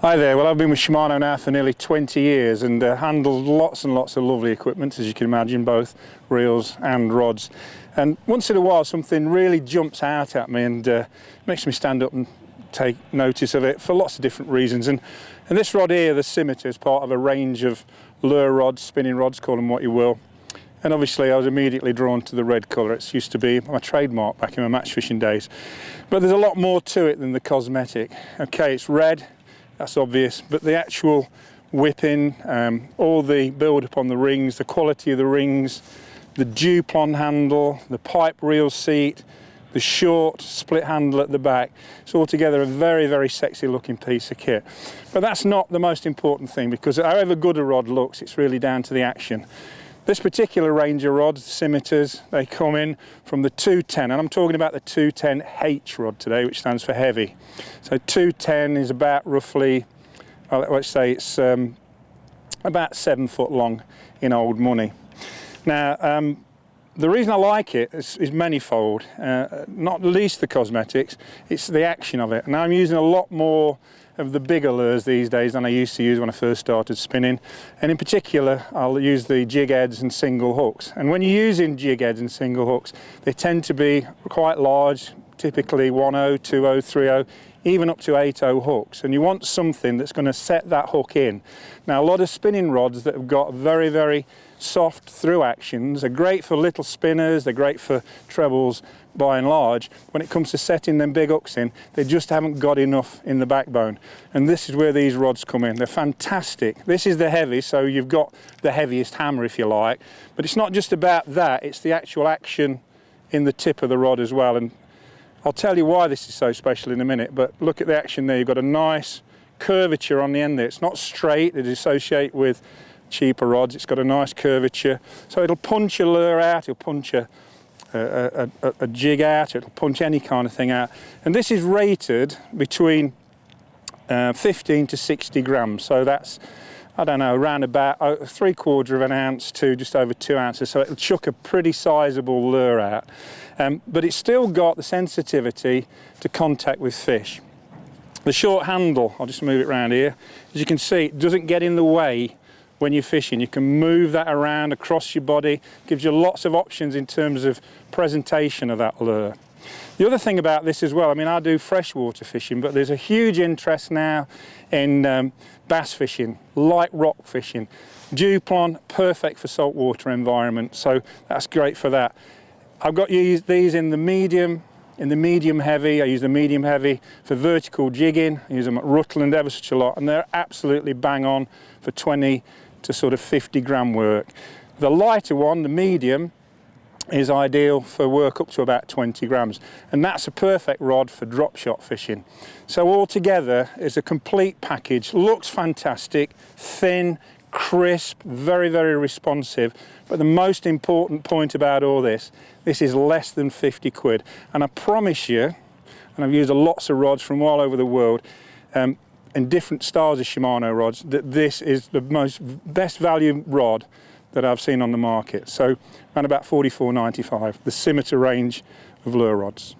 Hi there, well I've been with Shimano now for nearly 20 years and handled lots and lots of lovely equipment, as you can imagine, both reels and rods. And once in a while something really jumps out at me and makes me stand up and take notice of it for lots of different reasons. And this rod here, the Scimitar, is part of a range of lure rods, spinning rods, call them what you will. And obviously I was immediately drawn to the red colour. It used to be my trademark back in my match fishing days. But there's a lot more to it than the cosmetic. Okay, it's red. That's obvious, but the actual whipping, all the build up on the rings, the quality of the rings, the duplon handle, the pipe reel seat, the short split handle at the back, it's altogether a very, very sexy looking piece of kit. But that's not the most important thing, because however good a rod looks, it's really down to the action. This particular range of rods, the Scimitars, they come in from the 210, and I'm talking about the 210H rod today, which stands for heavy. So 210 is about roughly, let's say it's about 7 foot long in old money. Now, the reason I like it is manifold, not least the cosmetics, it's the action of it. Now I'm using a lot more of the bigger lures these days than I used to use when I first started spinning, and in particular I'll use the jig heads and single hooks. And when you're using jig heads and single hooks, they tend to be quite large, typically 1/0, 2/0, 3/0, even up to 8/0 hooks, and you want something that's going to set that hook in. Now a lot of spinning rods that have got very, very soft through actions are great for little spinners, they're great for trebles by and large. When it comes to setting them big hooks in, they just haven't got enough in the backbone, and this is where these rods come in. They're fantastic. This is the heavy, so you've got the heaviest hammer if you like, but it's not just about that, it's the actual action in the tip of the rod as well. And I'll tell you why this is so special in a minute, but look at the action there. You've got a nice curvature on the end there. It's not straight, it is associated with cheaper rods. It's got a nice curvature, so it'll punch a lure out, it'll punch a jig out, it'll punch any kind of thing out. And this is rated between 15 to 60 grams, so that's, I don't know, around about 3/4 of an ounce to just over 2 ounces, so it'll chuck a pretty sizable lure out. But it's still got the sensitivity to contact with fish. The short handle, I'll just move it around here, as you can see, it doesn't get in the way when you're fishing. You can move that around across your body, gives you lots of options in terms of presentation of that lure. The other thing about this as well, I mean, I do freshwater fishing, but there's a huge interest now in bass fishing, light rock fishing. Duplon, perfect for saltwater environment, so that's great for that. I've got used these in the medium heavy. I use the medium heavy for vertical jigging. I use them at Rutland ever such a lot, and they're absolutely bang on for 20 to sort of 50 gram work. The lighter one, the medium, is ideal for work up to about 20 grams, and that's a perfect rod for drop shot fishing. So altogether it's a complete package, looks fantastic, thin, crisp, very, very responsive. But the most important point about all this is less than 50 quid. And I promise you, and I've used lots of rods from all over the world, in different styles of Shimano rods, that this is the best value rod that I've seen on the market. So around about $44.95, the Scimitar range of lure rods.